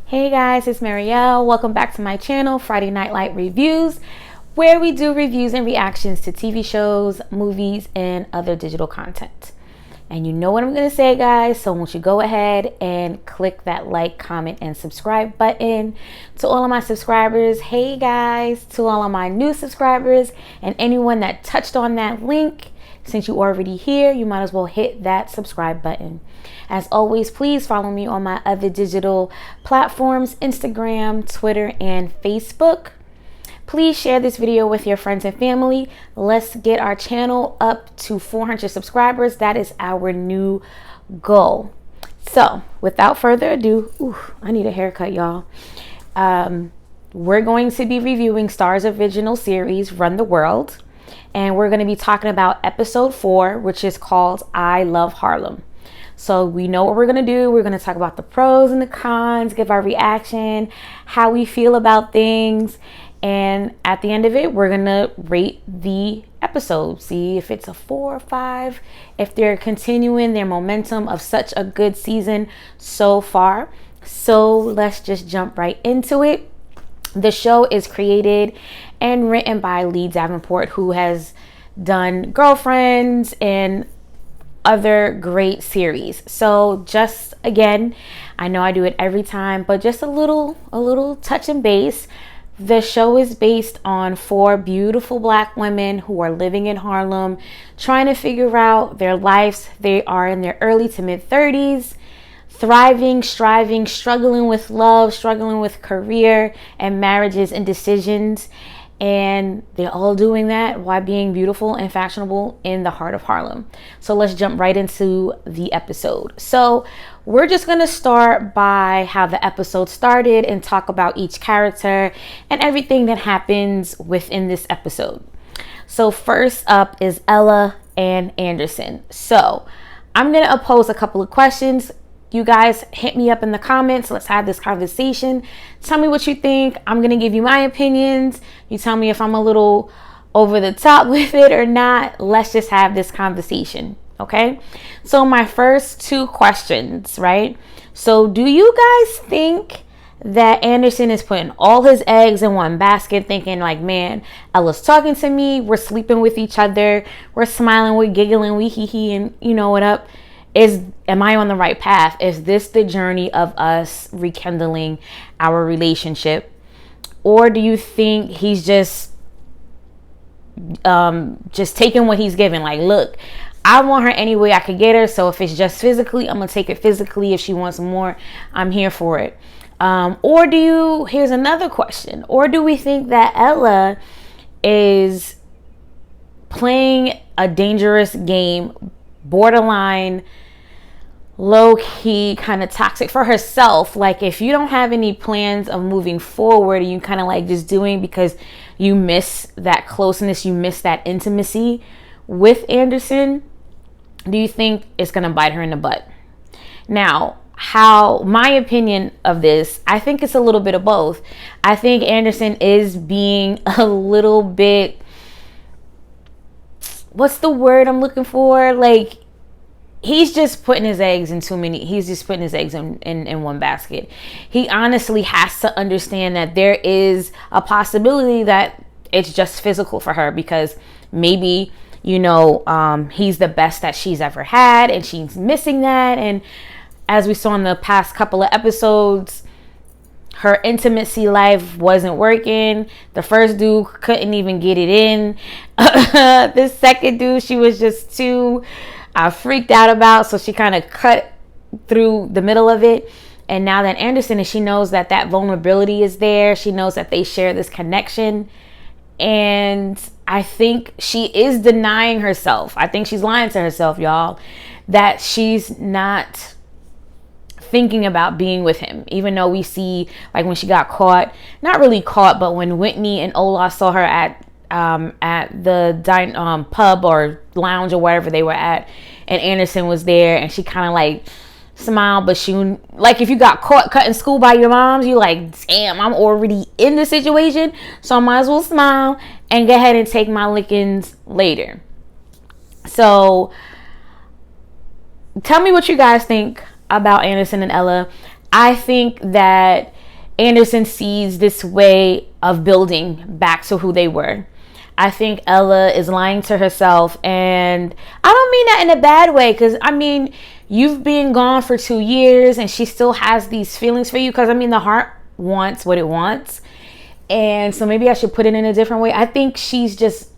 Hey guys, it's Marielle. Welcome back to my channel, Friday Night Light Reviews, where we do reviews and reactions to TV shows, movies, and other digital content. And you know what I'm going to say, guys, so won't you go ahead and click that like, comment, and subscribe button. To all of my subscribers, hey guys. To all of my new subscribers and anyone that touched on that link, since you already here, you might as well hit that subscribe button. As always, please follow me on my other digital platforms, Instagram, Twitter, and Facebook. Please share this video with your friends and family. Let's get our channel up to 400 subscribers. That is our new goal. So without further ado, I need a haircut, y'all. We're going to be reviewing Starz original series, Run the World. And we're going to be talking about episode 4, which is called I Love Harlem. So we know what we're going to do. We're going to talk about the pros and the cons, give our reaction, how we feel about things. And at the end of it, we're going to rate the episode, see if it's a 4 or 5, if they're continuing their momentum of such a good season so far. So let's just jump right into it. The show is created and written by Lee Davenport, who has done Girlfriends and other great series. So just again, I know I do it every time, but just a little touch and base. The show is based on 4 beautiful Black women who are living in Harlem, trying to figure out their lives. They are in their early to mid 30s, thriving, striving, struggling with love, struggling with career and marriages and decisions. And they're all doing that while being beautiful and fashionable in the heart of Harlem. So let's jump right into the episode. So we're just going to start by how the episode started and talk about each character and everything that happens within this episode. So first up is Ella and Anderson. So I'm going to pose a couple of questions. You guys hit me up in the comments. Let's have this conversation. Tell me what you think. I'm going to give you my opinions. You tell me if I'm a little over the top with it or not. Let's just have this conversation. Okay. So my first 2 questions, right? So do you guys think that Anderson is putting all his eggs in one basket, thinking like, man, Ella's talking to me. We're sleeping with each other. We're smiling. We're giggling. We hee and you know what up? Am I on the right path? Is this the journey of us rekindling our relationship? Or do you think he's just taking what he's given? Like, look, I want her any way I could get her. So if it's just physically, I'm going to take it physically. If she wants more, I'm here for it. Here's another question. Or do we think that Ella is playing a dangerous game, borderline low-key, kind of toxic for herself? Like, if you don't have any plans of moving forward, and you kind of like just doing because you miss that closeness, you miss that intimacy with Anderson, do you think it's gonna bite her in the butt? Now, how my opinion of this, I think it's a little bit of both. I think Anderson is being a little bit, what's the word I'm looking for? Like, he's just putting his eggs in in one basket. He honestly has to understand that there is a possibility that it's just physical for her, because maybe, he's the best that she's ever had and she's missing that. And as we saw in the past couple of episodes, her intimacy life wasn't working. The first dude couldn't even get it in. This second dude, she was just too freaked out about, so she kind of cut through the middle of it. And now that Anderson, and she knows that vulnerability is there, she knows that they share this connection, and I think she is denying herself. I think she's lying to herself, y'all, that she's not thinking about being with him, even though we see, like, when she got caught, not really caught, but when Whitney and Olaf saw her at the pub or lounge or wherever they were at, and Anderson was there, and she kind of like smiled, but she, like, if you got caught cutting school by your moms, you like, damn, I'm already in the situation, so I might as well smile and go ahead and take my lickings later. So tell me what you guys think about Anderson and Ella. I think that Anderson sees this way of building back to who they were. I think Ella is lying to herself, and I don't mean that in a bad way, because I mean, you've been gone for 2 years and she still has these feelings for you, because I mean, the heart wants what it wants. And so maybe I should put it in a different way. I think she's just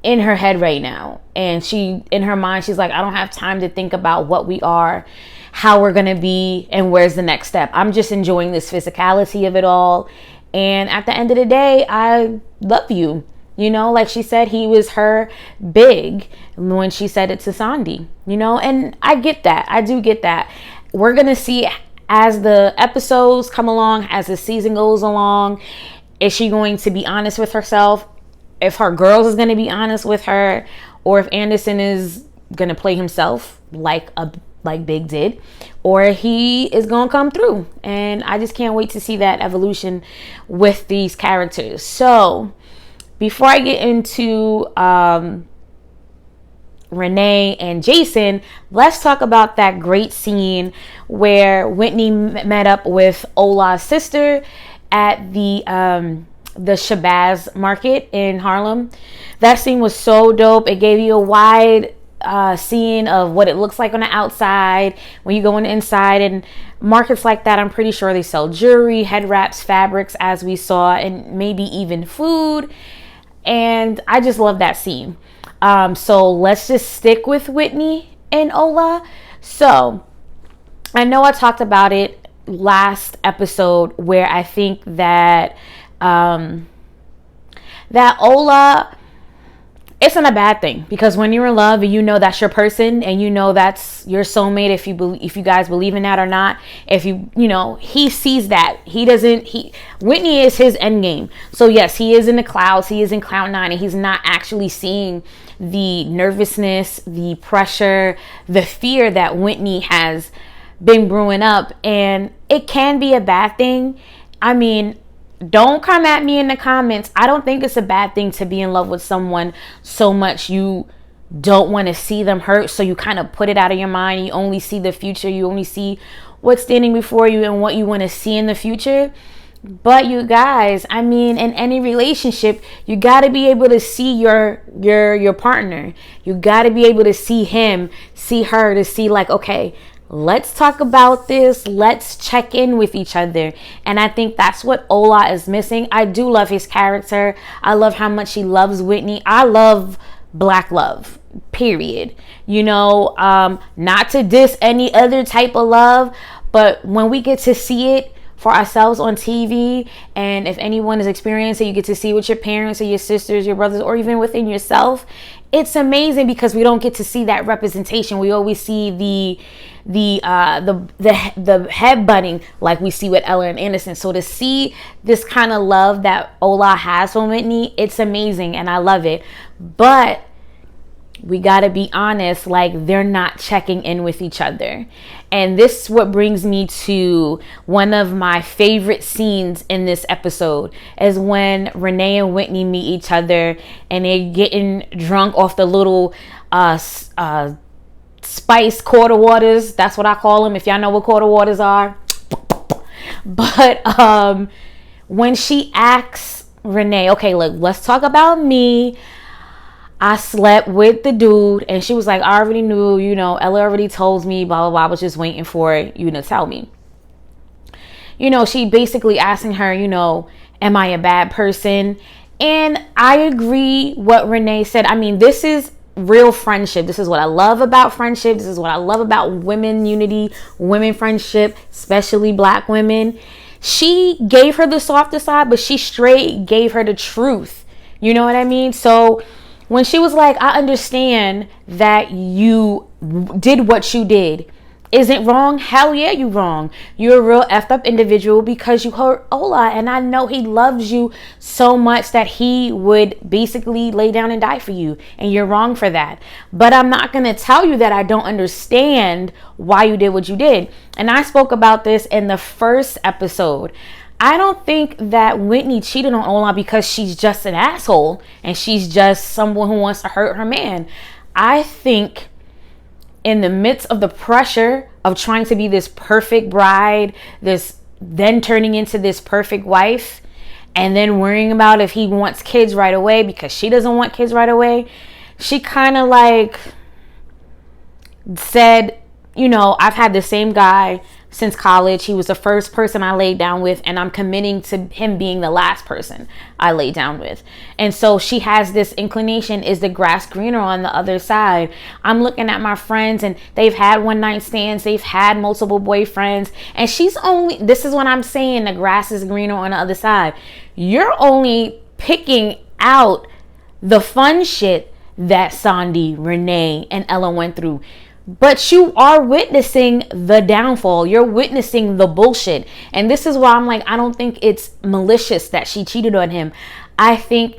in her head right now, and in her mind, she's like, I don't have time to think about what we are, how we're gonna be, and where's the next step. I'm just enjoying this physicality of it all. And at the end of the day, I love you. You know, like she said, he was her big when she said it to Sandy, you know, and I get that. I do get that. We're going to see as the episodes come along, as the season goes along, is she going to be honest with herself? If her girls is going to be honest with her, or if Anderson is going to play himself like Big did, or he is going to come through. And I just can't wait to see that evolution with these characters. So before I get into Renee and Jason, let's talk about that great scene where Whitney met up with Ola's sister at the Shabazz market in Harlem. That scene was so dope. It gave you a wide scene of what it looks like on the outside when you go on the inside. And markets like that, I'm pretty sure they sell jewelry, head wraps, fabrics, as we saw, and maybe even food. And I just love that scene. So let's just stick with Whitney and Ola. So I know I talked about it last episode, where I think that that Ola isn't a bad thing, because when you're in love and you know that's your person, and you know that's your soulmate, if you guys believe in that or not, he sees that. Whitney is his end game. So yes, he is in the clouds, he is in cloud nine, and he's not actually seeing the nervousness, the pressure, the fear that Whitney has been brewing up. And it can be a bad thing. I mean, don't come at me in the comments. I don't think it's a bad thing to be in love with someone so much you don't want to see them hurt, so you kind of put it out of your mind. You only see the future. You only see what's standing before you and what you want to see in the future. But you guys, I mean, in any relationship, you got to be able to see your partner. You got to be able to see him, see her, to see like, okay, let's talk about this. Let's check in with each other. And I think that's what Ola is missing. I do love his character. I love how much he loves Whitney. I love black love, period. Not to diss any other type of love, but when we get to see it for ourselves on TV, and if anyone is experiencing it, you get to see with your parents or your sisters, your brothers, or even within yourself. It's amazing, because we don't get to see that representation. We always see the headbutting like we see with Ella and Anderson. So to see this kind of love that Ola has for Whitney, it's amazing, and I love it. But we got to be honest, like, they're not checking in with each other. And this is what brings me to one of my favorite scenes in this episode, is when Renee and Whitney meet each other, and they're getting drunk off the little spice quarter waters. That's what I call them, if y'all know what quarter waters are. But when she asks Renee, okay, look, let's talk about me. I slept with the dude, and she was like, I already knew, Ella already told me, blah, blah, blah. I was just waiting for you to tell me. She basically asking her, am I a bad person? And I agree what Renee said. I mean, this is real friendship. This is what I love about friendship. This is what I love about women unity, women friendship, especially black women. She gave her the softer side, but she straight gave her the truth. You know what I mean? So when she was like, I understand that you did what you did. Is it wrong? Hell yeah, you wrong. You're a real effed up individual because you hurt Ola. And I know he loves you so much that he would basically lay down and die for you. And you're wrong for that. But I'm not going to tell you that I don't understand why you did what you did. And I spoke about this in the first episode. I don't think that Whitney cheated on Ola because she's just an asshole and she's just someone who wants to hurt her man. I think in the midst of the pressure of trying to be this perfect bride, this then turning into this perfect wife and then worrying about if he wants kids right away because she doesn't want kids right away. She kind of like said, you know, I've had the same guy since college. He was the first person I laid down with, and I'm committing to him being the last person I laid down with. And so she has this inclination, is the grass greener on the other side? I'm looking at my friends and they've had one night stands, they've had multiple boyfriends, and she's only, this is what I'm saying, the grass is greener on the other side. You're only picking out the fun shit that Sandy, Renee, and Ella went through. But you are witnessing the downfall. You're witnessing the bullshit. And this is why I'm like, I don't think it's malicious that she cheated on him. I think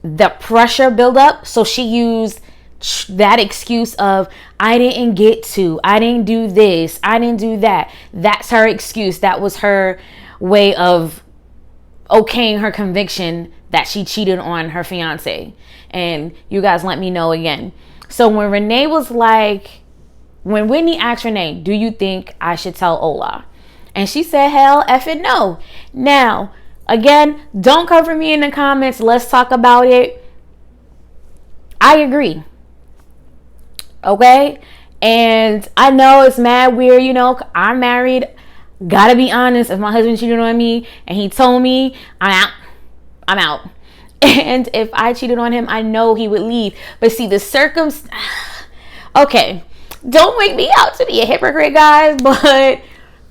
the pressure built up. So she used that excuse of, I didn't get to, I didn't do this, I didn't do that. That's her excuse. That was her way of okaying her conviction that she cheated on her fiance. And you guys let me know again. So when Renee was like, when Whitney asked Renee, do you think I should tell Ola? And she said, hell effing no. Now, again, don't come for me in the comments. Let's talk about it. I agree. Okay? And I know it's mad weird, you know, I'm married. Gotta be honest, if my husband cheated on me and he told me, I'm out. And if I cheated on him, I know he would leave. But see, the okay, don't make me out to be a hypocrite, guys. But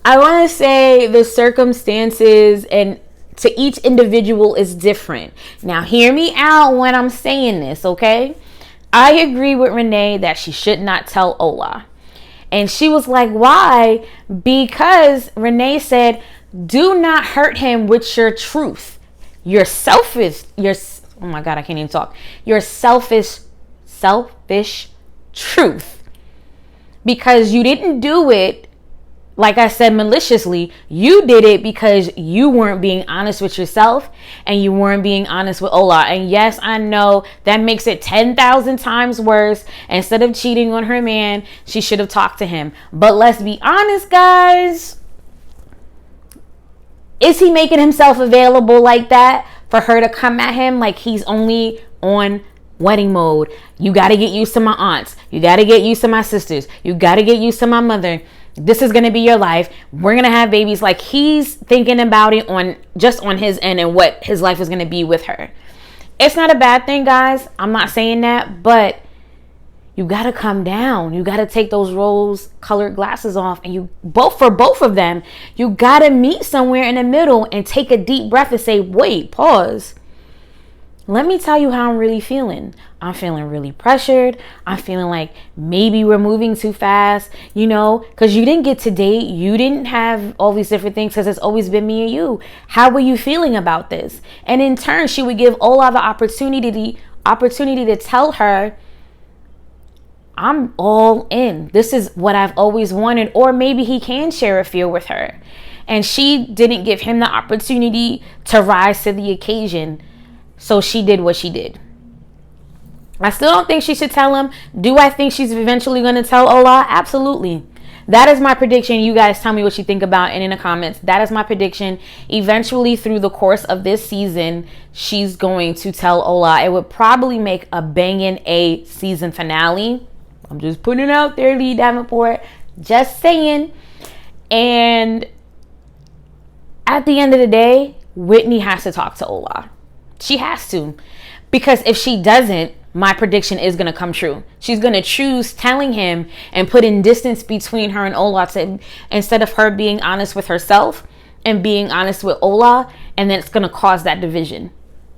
I want to say the circumstances and to each individual is different. Now, hear me out when I'm saying this, okay? I agree with Renee that she should not tell Ola. And she was like, why? Because Renee said, do not hurt him with your truth. You're selfish. Oh my God, I can't even talk. Your selfish truth. Because you didn't do it, like I said, maliciously. You did it because you weren't being honest with yourself and you weren't being honest with Ola. And yes, I know that makes it 10,000 times worse. Instead of cheating on her man, she should have talked to him. But let's be honest, guys. Is he making himself available like that for her to come at him like he's only on wedding mode? You got to get used to my aunts. You got to get used to my sisters. You got to get used to my mother. This is going to be your life. We're going to have babies. Like, he's thinking about it on just on his end and what his life is going to be with her. It's not a bad thing, guys. I'm not saying that, but you got to come down. You got to take those rose-colored glasses off. And for both of them, you got to meet somewhere in the middle and take a deep breath and say, wait, pause. Let me tell you how I'm really feeling. I'm feeling really pressured. I'm feeling like maybe we're moving too fast, you know, because you didn't get to date. You didn't have all these different things because it's always been me and you. How were you feeling about this? And in turn, she would give Ola the opportunity to tell her, I'm all in. This is what I've always wanted. Or maybe he can share a fear with her. And she didn't give him the opportunity to rise to the occasion. So she did what she did. I still don't think she should tell him. Do I think she's eventually going to tell Ola? Absolutely. That is my prediction. You guys tell me what you think about it in the comments. That is my prediction. Eventually, through the course of this season, she's going to tell Ola. It would probably make a banging A season finale. I'm just putting it out there, Lee Davenport. Just saying. And at the end of the day, Whitney has to talk to Ola. She has to. Because if she doesn't, my prediction is going to come true. She's going to choose telling him and putting distance between her and Ola instead of her being honest with herself and being honest with Ola. And then it's going to cause that division.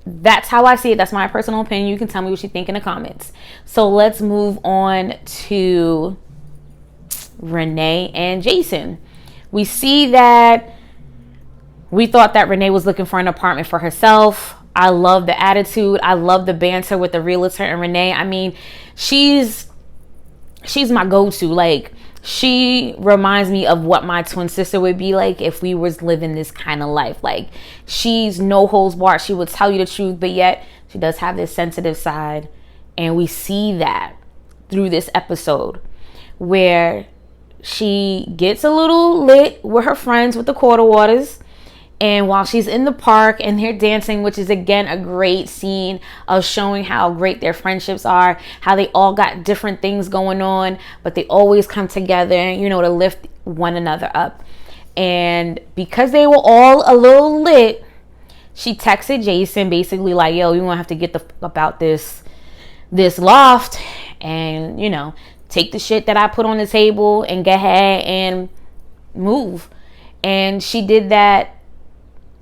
That's how I see it. That's my personal opinion. You can tell me what you think in the comments. So let's move on to Renee and Jason. We see that we thought that Renee was looking for an apartment for herself. I love the attitude. I love the banter with the realtor and Renee. I mean, she's my go-to. Like, she reminds me of what my twin sister would be like if we was living this kind of life. Like, she's no holds barred. She would tell you the truth, but yet she does have this sensitive side. And we see that through this episode where she gets a little lit with her friends with the quarter waters. And while she's in the park and they're dancing, which is again a great scene of showing how great their friendships are, how they all got different things going on, but they always come together, you know, to lift one another up. And because they were all a little lit, she texted Jason basically like, yo, you won't have to get the fuck about this loft and, you know, take the shit that I put on the table and go ahead and move. And she did that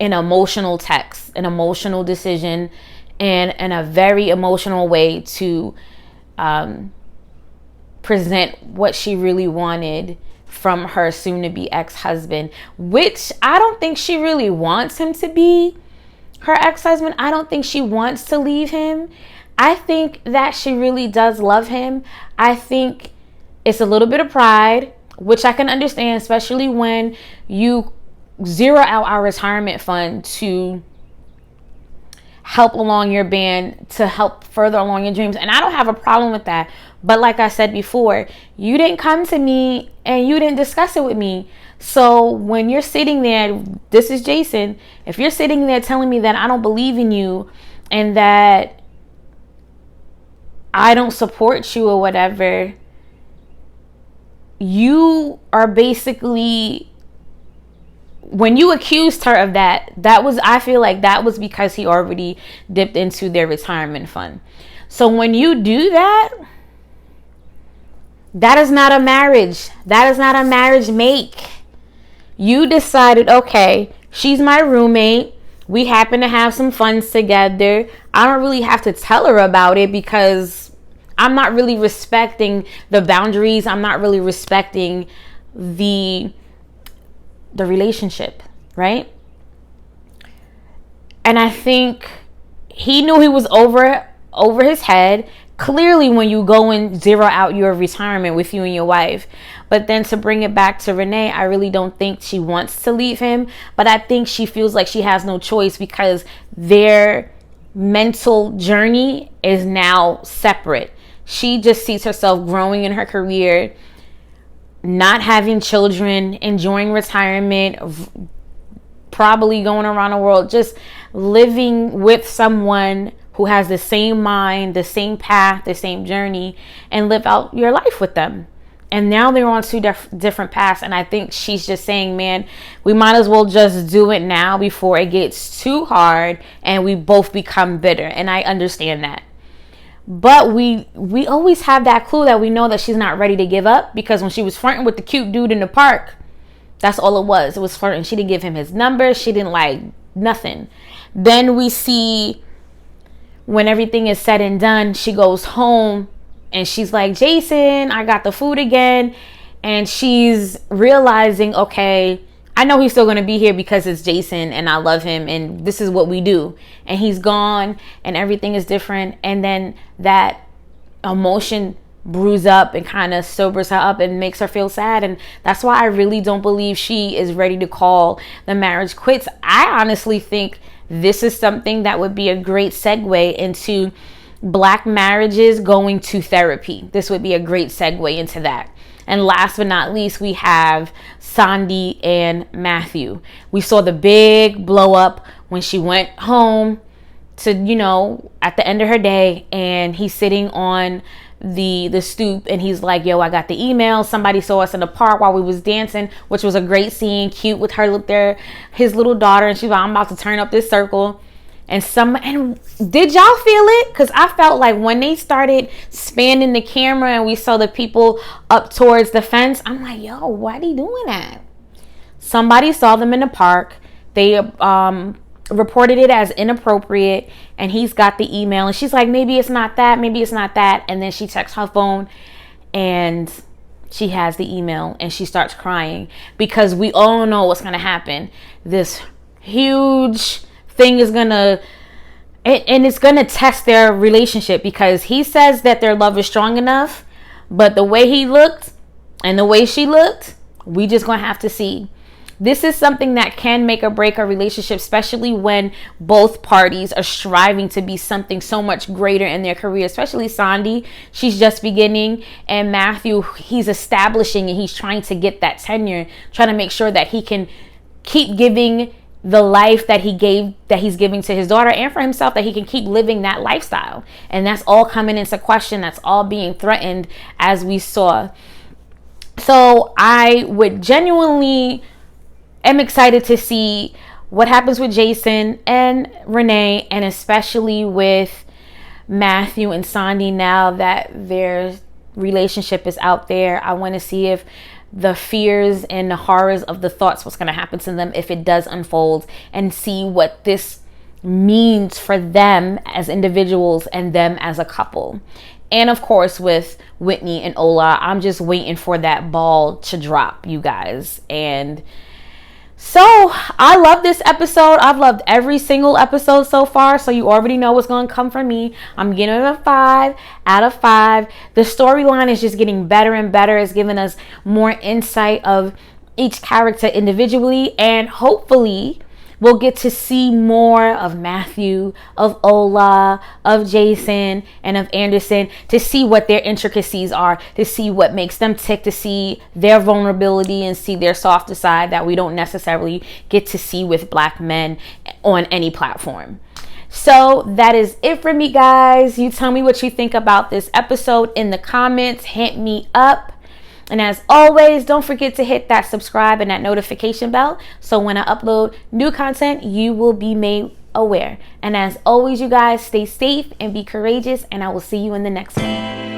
an emotional text, an emotional decision, and a very emotional way to present what she really wanted from her soon-to-be ex-husband, which I don't think she really wants him to be her ex-husband. I don't think she wants to leave him. I think that she really does love him. I think it's a little bit of pride, which I can understand, especially when you zero out our retirement fund to help along your band, to help further along your dreams. And I don't have a problem with that. But like I said before, you didn't come to me and you didn't discuss it with me. So when you're sitting there, this is Jason, if you're sitting there telling me that I don't believe in you and that I don't support you or whatever, you are basically, when you accused her of that was, I feel like that was because he already dipped into their retirement fund. So when you do that, that is not a marriage. That is not a marriage make. You decided, okay, she's my roommate. We happen to have some funds together. I don't really have to tell her about it because I'm not really respecting the boundaries. I'm not really respecting the relationship, right? And I think he knew he was over his head. Clearly, when you go and zero out your retirement with you and your wife. But then to bring it back to Renee, I really don't think she wants to leave him. But I think she feels like she has no choice because their mental journey is now separate. She just sees herself growing in her career, not having children, enjoying retirement, probably going around the world, just living with someone who has the same mind, the same path, the same journey, and live out your life with them. And now they're on two different paths. And I think she's just saying, man, we might as well just do it now before it gets too hard and we both become bitter. And I understand that. But we always have that clue that we know that she's not ready to give up, because when she was flirting with the cute dude in the park, that's all it was. It was flirting. She didn't give him his number. She didn't like nothing. Then we see when everything is said and done, she goes home and she's like, Jason, I got the food again. And she's realizing, okay, I know he's still going to be here because it's Jason and I love him and this is what we do. And he's gone and everything is different. And then that emotion brews up and kind of sobers her up and makes her feel sad. And that's why I really don't believe she is ready to call the marriage quits. I honestly think this is something that would be a great segue into Black marriages going to therapy. This would be a great segue into that. And last but not least, we have Sandy and Matthew. We saw the big blow up when she went home to, you know, at the end of her day, and he's sitting on the stoop and he's like, yo, I got the email. Somebody saw us in the park while we was dancing, which was a great scene, cute with her there, his little daughter, and she's like, I'm about to turn up this circle. And did y'all feel it? Because I felt like when they started spanning the camera and we saw the people up towards the fence, I'm like, yo, why are they doing that? Somebody saw them in the park. They reported it as inappropriate, and he's got the email. And she's like, maybe it's not that. Maybe it's not that. And then she checks her phone and she has the email and she starts crying because we all know what's going to happen. This huge thing is gonna, and it's gonna test their relationship, because he says that their love is strong enough, but the way he looked and the way she looked, we just gonna have to see. This is something that can make or break a relationship, especially when both parties are striving to be something so much greater in their career, especially Sandy. She's just beginning, and Matthew, he's establishing and he's trying to get that tenure, trying to make sure that he can keep giving the life that he's giving to his daughter, and for himself, that he can keep living that lifestyle. And that's all coming into question. That's all being threatened, as we saw. So I would genuinely am excited to see what happens with Jason and Renee, and especially with Matthew and Sandy now that their relationship is out there. I want to see if the fears and the horrors of the thoughts, what's going to happen to them if it does unfold, and see what this means for them as individuals and them as a couple. And of course, with Whitney and Ola, I'm just waiting for that ball to drop, you guys. And so I love this episode. I've loved every single episode so far. So you already know what's going to come from me. I'm giving it a 5 out of 5. The storyline is just getting better and better. It's giving us more insight of each character individually. And hopefully we'll get to see more of Matthew, of Ola, of Jason, and of Anderson, to see what their intricacies are, to see what makes them tick, to see their vulnerability and see their softer side that we don't necessarily get to see with Black men on any platform. So that is it for me, guys. You tell me what you think about this episode in the comments. Hit me up. And as always, don't forget to hit that subscribe and that notification bell, so when I upload new content, you will be made aware. And as always, you guys, stay safe and be courageous, and I will see you in the next one.